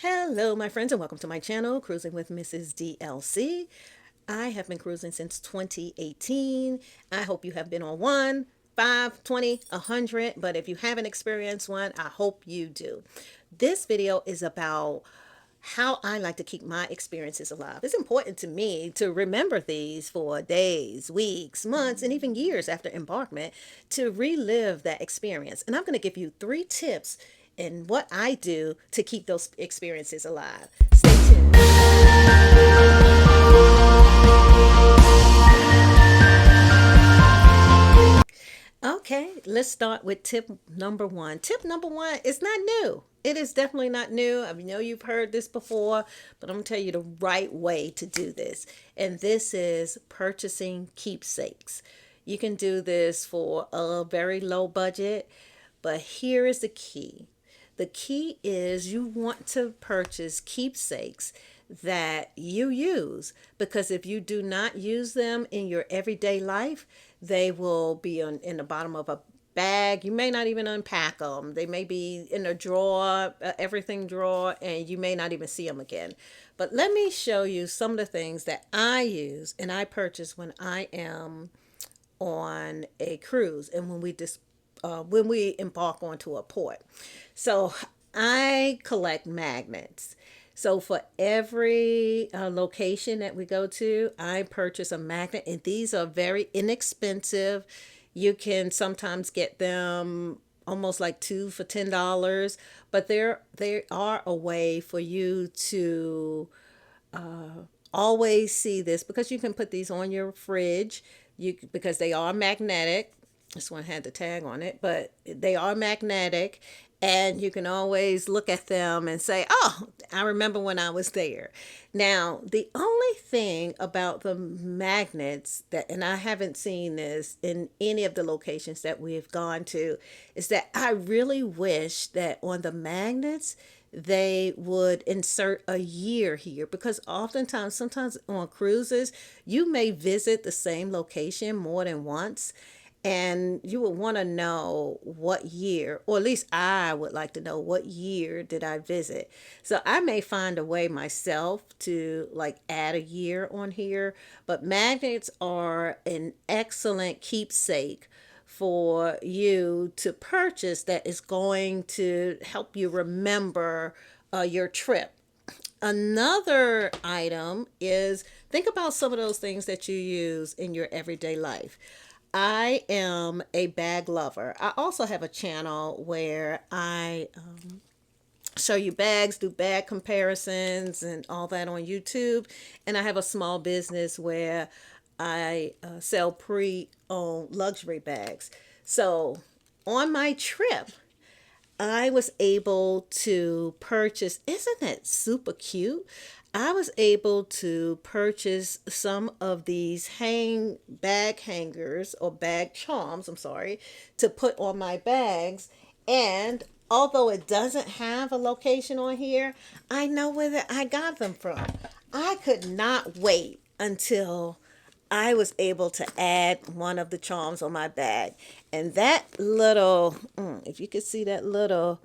Hello, my friends, and welcome to my channel, Cruising with Mrs. DLC. I have been cruising since 2018. I hope you have been on one, 5, 20, 100, but if you haven't experienced one, I hope you do. This video is about how I like to keep my experiences alive. It's important to me to remember these for days, weeks, months, and even years after embarkment to relive that experience. And I'm going to give you 3 tips in what I do to keep those experiences alive. Stay tuned. Okay, let's start with tip number one. Tip number one is not new. It is definitely not new. I know you've heard this before, but I'm going to tell you the right way to do this. And this is purchasing keepsakes. You can do this for a very low budget, but here is the key. The key is you want to purchase keepsakes that you use, because if you do not use them in your everyday life, they will be in the bottom of a bag. You may not even unpack them. They may be in a drawer, everything drawer, and you may not even see them again. But let me show you some of the things that I use and I purchase when I am on a cruise and when we embark onto a port. So I collect magnets. So for every location that we go to, I purchase a magnet, and these are very inexpensive. You can sometimes get them almost like two for $10, but they are a way for you to always see this, because you can put these on your fridge. Because they are magnetic. This one had the tag on it, but they are magnetic, and you can always look at them and say, "Oh, I remember when I was there." Now, the only thing about the magnets that, and I haven't seen this in any of the locations that we've gone to, is that I really wish that on the magnets they would insert a year here, because oftentimes, sometimes on cruises, you may visit the same location more than once, and you would want to know what year, or at least I would like to know what year did I visit. So I may find a way myself to like add a year on here, but magnets are an excellent keepsake for you to purchase that is going to help you remember your trip. Another item is, think about some of those things that you use in your everyday life. I am a bag lover. I also have a channel where I show you bags, do bag comparisons, and all that on YouTube. And I have a small business where I sell pre owned luxury bags. So on my trip, I was able to purchase, isn't that super cute? I was able to purchase some of these bag hangers, or bag charms, I'm sorry, to put on my bags. And although it doesn't have a location on here, I know where I got them from. I could not wait until I was able to add one of the charms on my bag. And that little, if you could see that little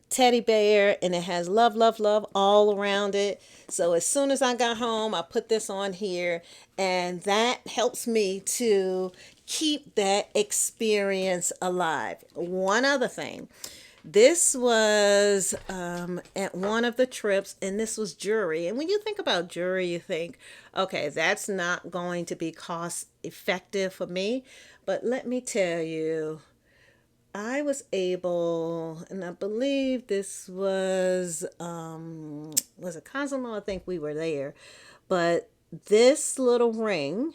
teddy bear, and it has love, love, love all around it. So as soon as I got home, I put this on here, and that helps me to keep that experience alive. One other thing, this was at one of the trips, and this was jewelry. And when you think about jewelry, you think, okay, that's not going to be cost effective for me. But let me tell you, I was able, and I believe this was a Cosmo. I think we were there, but this little ring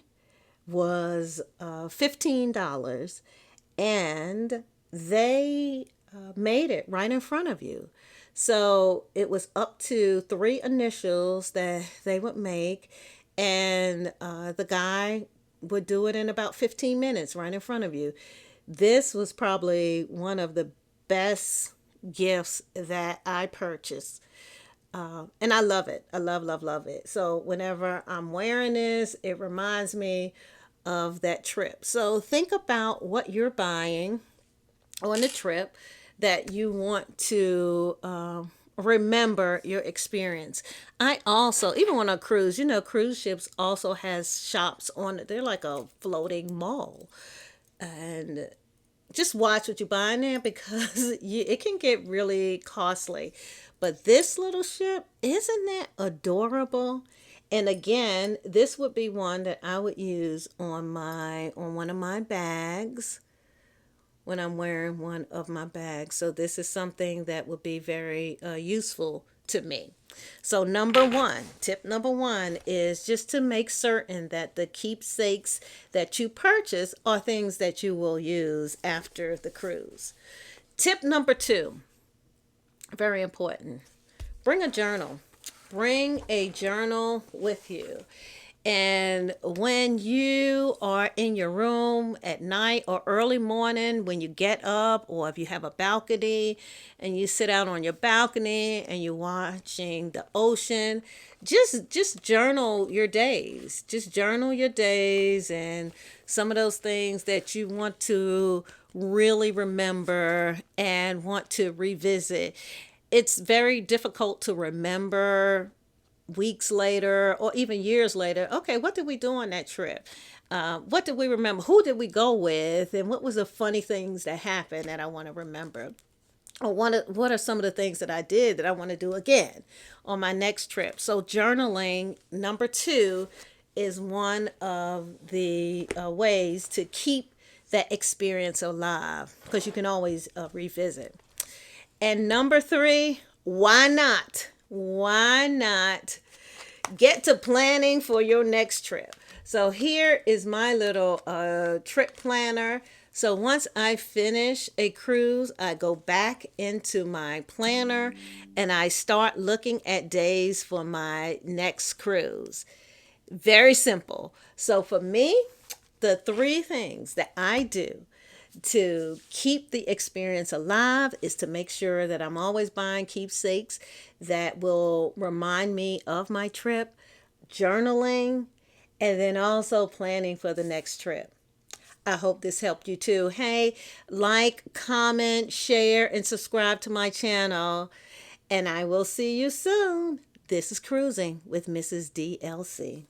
was $15, and they made it right in front of you. So it was up to 3 initials that they would make, and the guy would do it in about 15 minutes right in front of you. This was probably one of the best gifts that I purchased. And I love it. I love, love, love it. So whenever I'm wearing this, it reminds me of that trip. So think about what you're buying on the trip that you want to remember your experience. I also, even on a cruise, cruise ships also has shops on it. They're like a floating mall. And just watch what you buy in there because it can get really costly. But this little ship, isn't that adorable? And again, this would be one that I would use on one of my bags when I'm wearing one of my bags. So this is something that would be very useful to me. So tip number one is just to make certain that the keepsakes that you purchase are things that you will use after the cruise. Tip number two, very important. Bring a journal. Bring a journal with you. And when you are in your room at night or early morning, when you get up, or if you have a balcony and you sit out on your balcony and you're watching the ocean, just journal your days. Just journal your days and some of those things that you want to really remember and want to revisit. It's very difficult to remember weeks later or even years later. Okay, what did we do on that trip? What did we remember? Who did we go with? And what was the funny things that happened that I want to remember? Or what are some of the things that I did that I want to do again on my next trip? So journaling, number two, is one of the ways to keep that experience alive because you can always revisit. And number three, why not? Why not get to planning for your next trip? So here is my little trip planner. So once I finish a cruise, I go back into my planner and I start looking at days for my next cruise. Very simple. So for me, the three things that I do to keep the experience alive is to make sure that I'm always buying keepsakes that will remind me of my trip, journaling, and then also planning for the next trip. I hope this helped you too. Hey, like, comment, share, and subscribe to my channel. And I will see you soon. This is Cruising with Mrs. DLC.